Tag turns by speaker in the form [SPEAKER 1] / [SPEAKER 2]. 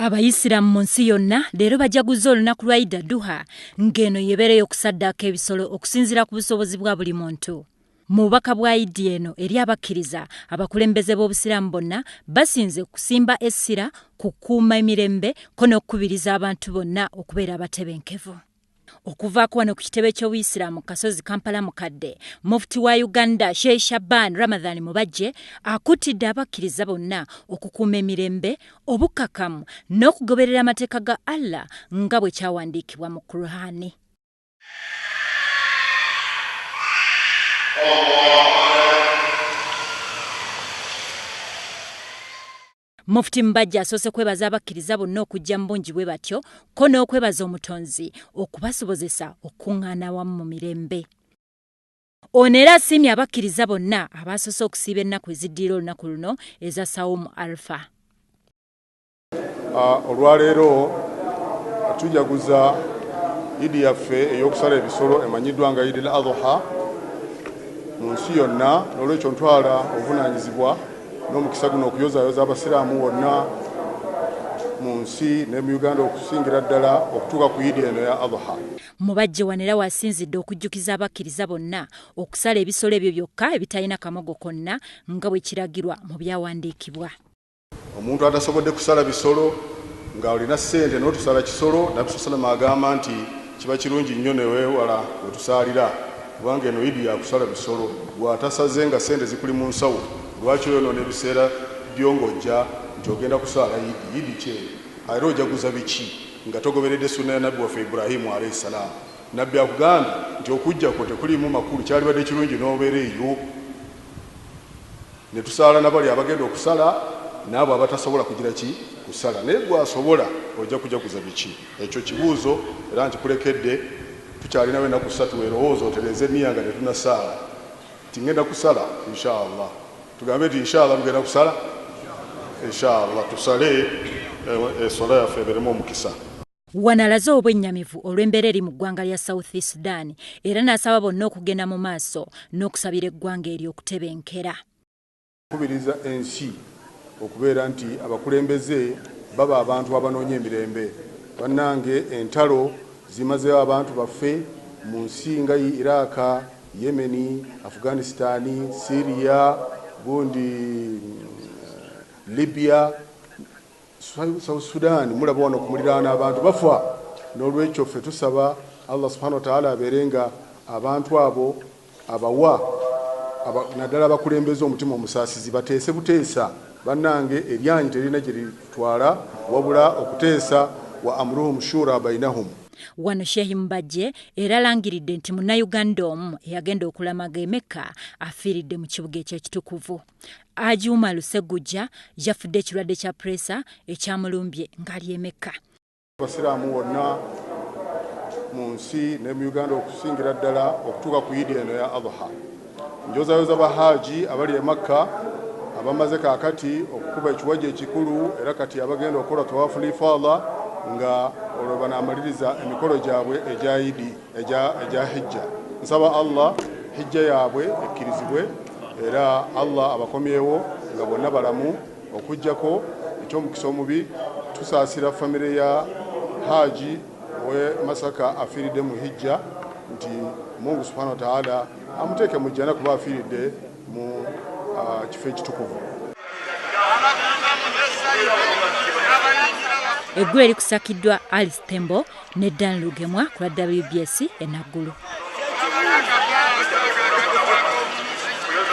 [SPEAKER 1] Abayisiramu mu nsi yonna leero bajaguza olunaku lwa Eid al-Adha ng'eno yebeereyo okusaddaaka ebisolo okusinziira ku busobozi bwa buli muntu. Mu bubaka bwa Eid eno eri abakkiriza, abakulembeze b'obusiraamu bonna basinze kusimba essira, kukuuma emirembe ko n'okukubiriza abantu bonna okubeera abatebenkevu. Okuvaako wano ku kitebe ky'Obuyisiraamu Kasozi Kampala mukadde, Mufti wa Uganda Sheikh Shaban Ramadhan Mubajje akuutidde abakkiriza bonna okukuuma emirembe, obukkakkamu n'okugoberera amateeka ga Allah nga bwe kyawandiikibwa mu Qur'ani. Mufti Mubajje asoose kwebaza abakkiriza bonna okujja mu bungi bwe batyo ko n'okwebaza omutonzi okubasobozesa okuŋŋaana wamu mu mirembe. Ono era asiimye abakkiriza bonna abasoose okusiiba ennaku eziddirira olunaku luno eza Sawumu Alfa.
[SPEAKER 2] Olwaleero tujaguza Idi yaffe ey'okusala ebisolo emanyiddwa nga Idi al-Adha mu nsi yonna, n'olwekyo ntwala obuvunaanyizibwa n'omukisa guno okuyozaayoza abasiraamu bonna mu nsi ne mu Uganda okusingira ddala okutuuka ku Idi eno ya Adha.
[SPEAKER 1] Mubajje wanera wasinzidde okujjukiza abakkiriza bonna okusala ebisolo ebyo byokka ebitalina kamogo konna nga bwe kiragirwa mu byawandiikibwa.
[SPEAKER 2] Omuntu atasobodde kusala bisolo nga olina ssente n'otusala kisolo, Nabbi sallallahu alayhi wa sallam agamba nti kiba kirungi nnyo ne weewala wetusaalira, kubanga eno Idi yakusala bisolo. Bw'atasaze nga ssente zikuli mu nsawo, lwaki oyonoona ebiseera by'ongojja nti ogenda kusaala Idi kye? Era ojaguza biki nga togoberedde sunna ya Nabbi waffe Ibrahimu alayhi salaam? Nabbi akugambye nti okujjako tekuliimu makulu, kyalibadde kirungi n'obeera eyo. Ne tusaala nabali abagenda okusala n'abo abatasobola kugira ki kusala. Naye gwasobola ojja kujaguza biki? Ekyo kibuuzo era nkikulekedde. Tukyalinawo ennaku 3 weerowooza otereeze nniya nga tetunasaala ti ngenda kusala inshallah. Tugambe nti inshallah mugenda kusala, inshallah tusale essola yaffe ebeeremu omukisa.
[SPEAKER 1] Wanalaze obwennyamivu olw'embeera eri mu ggwanga lya South Sudan era n'asaba bonna okugenda mu maaso n'okusabira eggwanga eri okutebenkera.
[SPEAKER 2] Kubiriza ensi okubeera nti abakulembeze baba abantu abanoonya emirembe. Bannange, entalo zimazeewo abantu baffe mu nsi nga Iraq, Yemeni, Afghanistan, Syria, gundi Libya, South Sudan. Mulaba wano kumuliraana abantu bafa. N'olwekyo ffe tusaba Allah subhanahu wa ta'ala abeerenga abantu abo abawa naddala abakulembeza omutima omusaasizi bateese buteesa. Bannange, eryanyi terina gye litwala wabula okuteesa wa amruhum shura bainahum.
[SPEAKER 1] Wano Sheikh Mubajje era alangiridde nti Munnayuganda omu eyagenda okulamaga e Mecca afiiridde mu kibuga eky'ekitukuvu. Haji Umar Lusegujja yafudde ekirwadde kya presa ekyamulumbye ng'ali e Mecca.
[SPEAKER 2] Abasiraamu bonna mu nsi ne mu Uganda okusingira ddala okutuuka ku Idi eno ya Adha, njozaayoza bahaji abali e Makka abamaze kaakati okukuba ekiwajja ekikulu era kati abagenda okukola tawaafu lifaada nga olwo banaamaliriza emikolo gyabwe egya Idi egya hijja. Nsaba Allah hijja yaabwe ekkirizibwe era Allah abakomyewo nga bonna balamu okujjako eky'omukisa omubi. Tusaasira famire ya Haji we Masaka afiiridde mu hijja nti Mungu subhanahu wa ta'ala amuteeke mu jjana kuba afiiridde mu kifo ekitukuvu.
[SPEAKER 1] Eggulu erikusakiddwa Alice Tembo ne Dan Lugemwa ku WBS enaggulu.